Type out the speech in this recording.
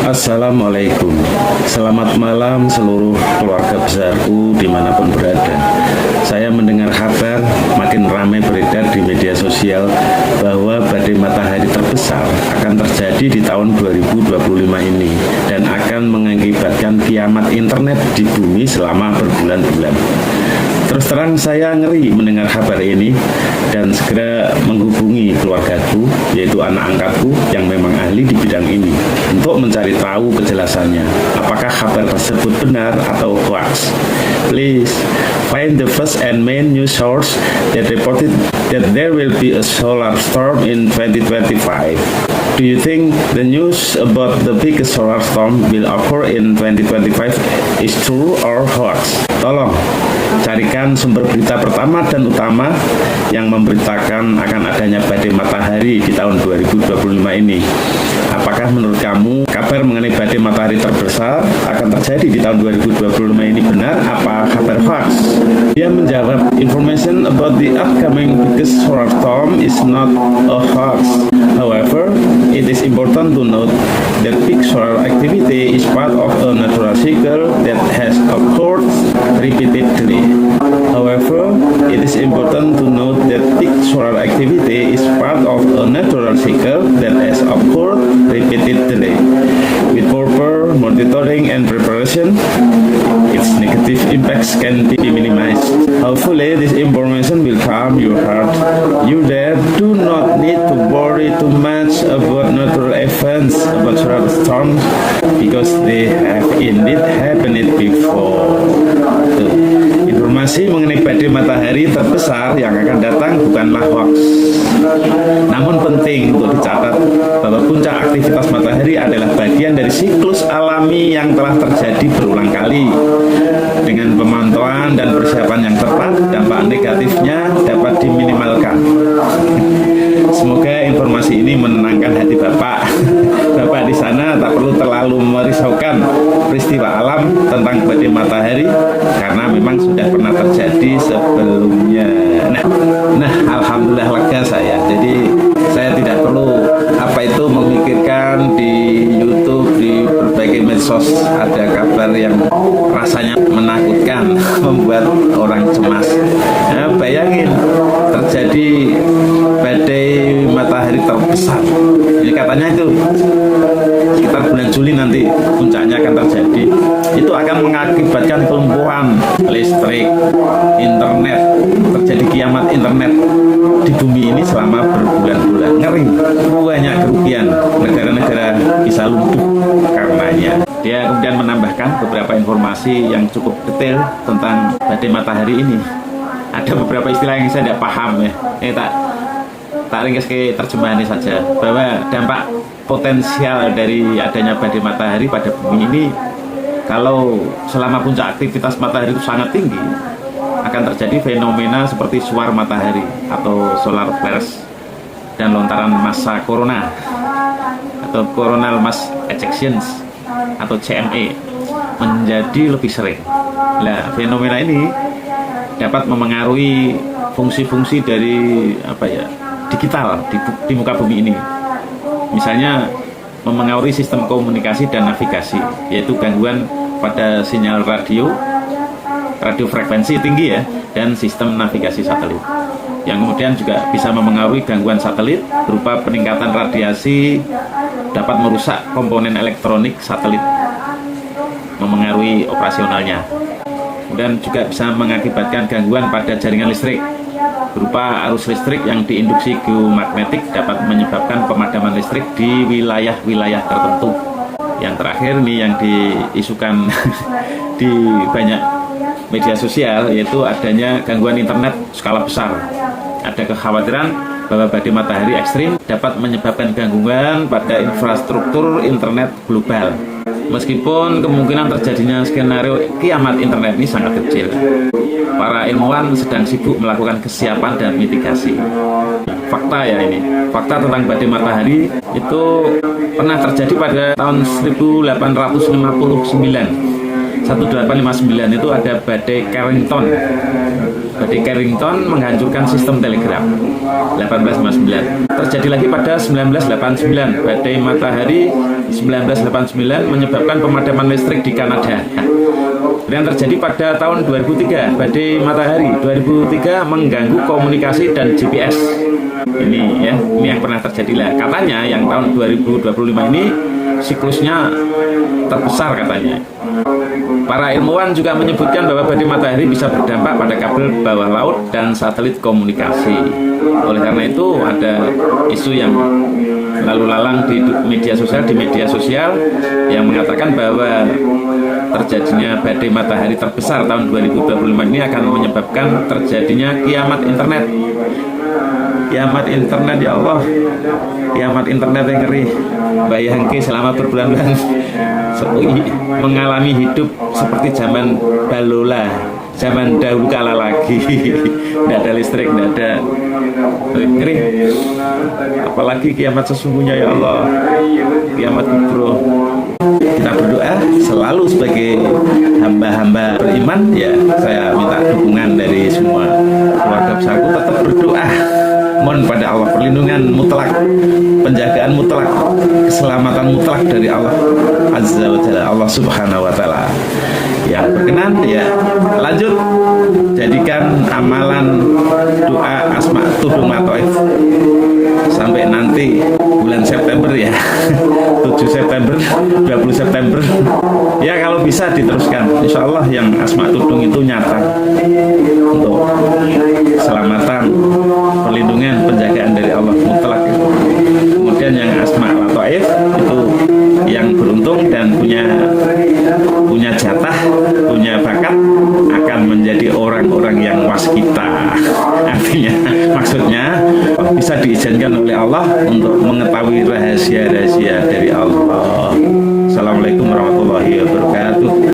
Assalamualaikum. Selamat malam seluruh keluarga besarku dimanapun berada. Saya mendengar kabar makin ramai beredar di media sosial bahwa badai matahari terbesar akan terjadi di tahun 2025 ini dan akan mengakibatkan kiamat internet di bumi selama berbulan-bulan. Terus terang saya ngeri mendengar kabar ini dan segera menghubungi keluargaku, yaitu anak angkatku yang memang ahli di bidang ini, untuk mencari tahu kejelasannya. Apakah kabar tersebut benar atau hoax? Please find the first and main news source that reported that there will be a solar storm in 2025. Do you think the news about the biggest solar storm will occur in 2025 is true or hoax? Tolong carikan sumber berita pertama dan utama yang memberitakan akan adanya badai matahari di tahun 2025 ini. Apakah menurut kamu kabar mengenai badai matahari terbesar akan terjadi di tahun 2025 ini benar apa kabar hoax? Dia menjawab, information about the upcoming biggest solar storm is not a hoax. However, it is important to note that big solar activity is part of a natural cycle that has occurred repeatedly. However, it is important to note that peak solar activity is part of a natural cycle that has occurred repeatedly. With proper monitoring and preparation, its negative impacts can be minimized. Hopefully, this information will calm your heart. You there do not need to worry too much about natural events, about solar storms, because they have indeed happened before. Informasi mengenai badai matahari terbesar yang akan datang bukanlah hoax. Namun penting untuk dicatat bahwa puncak aktivitas matahari adalah bagian dari siklus alami yang telah terjadi berulang kali. Dengan pemantauan dan persiapan yang tepat, dampak negatifnya dapat diminimalkan. Semoga informasi ini menenangkan hati Bapak. Bapak di sana tak perlu terlalu merisaukan peristiwa alam tentang badai matahari karena memang sudah pernah terjadi sebelumnya. Nah, alhamdulillah lega saya. Jadi saya tidak perlu memikirkan di YouTube, di berbagai medsos ada kabar yang rasanya menakutkan, membuat orang cemas. Nah, bayangin terjadi badai matahari terbesar. Ini katanya itu sekitar bulan Juli nanti puncaknya akan terjadi. Itu akan mengakibatkan kelumpuhan listrik, internet, terjadi kiamat internet di bumi ini selama berbulan-bulan. Ngeri, banyak kerugian, negara-negara bisa lumpuh karenanya. Dia kemudian menambahkan beberapa informasi yang cukup detail tentang badai matahari ini. Ada beberapa istilah yang saya tidak paham ya. Tak ringkas ke terjemahannya saja, bahwa dampak potensial dari adanya badai matahari pada bumi ini, kalau selama puncak aktivitas matahari itu sangat tinggi, akan terjadi fenomena seperti suar matahari atau solar flares dan lontaran massa corona atau coronal mass ejections atau CME menjadi lebih sering. Nah, fenomena ini dapat memengaruhi fungsi-fungsi dari digital di muka bumi ini. Misalnya memengaruhi sistem komunikasi dan navigasi, yaitu gangguan pada sinyal radio frekuensi tinggi ya, dan sistem navigasi satelit. Yang kemudian juga bisa memengaruhi gangguan satelit berupa peningkatan radiasi, dapat merusak komponen elektronik satelit, memengaruhi operasionalnya. Kemudian juga bisa mengakibatkan gangguan pada jaringan listrik berupa arus listrik yang diinduksi geomagnetik, dapat menyebabkan pemadaman listrik di wilayah-wilayah tertentu. Yang terakhir nih yang diisukan di banyak media sosial, yaitu adanya gangguan internet skala besar. Ada kekhawatiran bahwa badai matahari ekstrim dapat menyebabkan gangguan pada infrastruktur internet global. Meskipun kemungkinan terjadinya skenario kiamat internet ini sangat kecil, para ilmuwan sedang sibuk melakukan kesiapan dan mitigasi. Fakta ya ini, fakta tentang badai matahari itu pernah terjadi pada tahun 1859. 1859 itu ada badai Carrington Badai Carrington menghancurkan sistem telegraf 1859. Terjadi lagi pada 1989 badai matahari 1989 menyebabkan pemadaman listrik di Kanada. Yang terjadi pada tahun 2003 badai matahari 2003 mengganggu komunikasi dan GPS. Ini yang pernah terjadi lah. Katanya yang tahun 2025 ini siklusnya terbesar katanya. Para ilmuwan juga menyebutkan bahwa badai matahari bisa berdampak pada kabel bawah laut dan satelit komunikasi. Oleh karena itu ada isu yang lalu lalang di media sosial yang mengatakan bahwa terjadinya badai matahari terbesar tahun 2025 ini akan menyebabkan terjadinya kiamat internet. Kiamat internet, ya Allah, kiamat internet yang ngeri. Bayangke selama berbulan-bulan mengalami hidup seperti zaman balola, zaman dahulu kala lagi. Tidak ada listrik, tidak ada, ngeri. Apalagi kiamat sesungguhnya, ya Allah, kiamat kubro. Kita berdoa selalu sebagai hamba-hamba beriman, ya saya minta dukungan dari semua keluarga besarku, tetap berdoa mohon pada Allah perlindungan mutlak, penjagaan mutlak, keselamatan mutlak dari Allah Azza wa Jalla, Allah Subhanahu wa Ta'ala. Yang berkenan ya lanjut jadikan amalan doa Asma Tudung Matoif sampai nanti bulan September ya 7 September 20 September ya, kalau bisa diteruskan, insya Allah yang Asma Tudung itu nyata untuk keselamatan, perlindungan, penjagaan dari Allah mutlak. Kemudian yang Asma Latoif itu yang beruntung dan punya jatah, punya bakat akan menjadi orang-orang yang waskita. Artinya maksudnya bisa diizinkan oleh Allah untuk mengetahui rahasia-rahasia dari Allah. Assalamualaikum warahmatullahi wabarakatuh.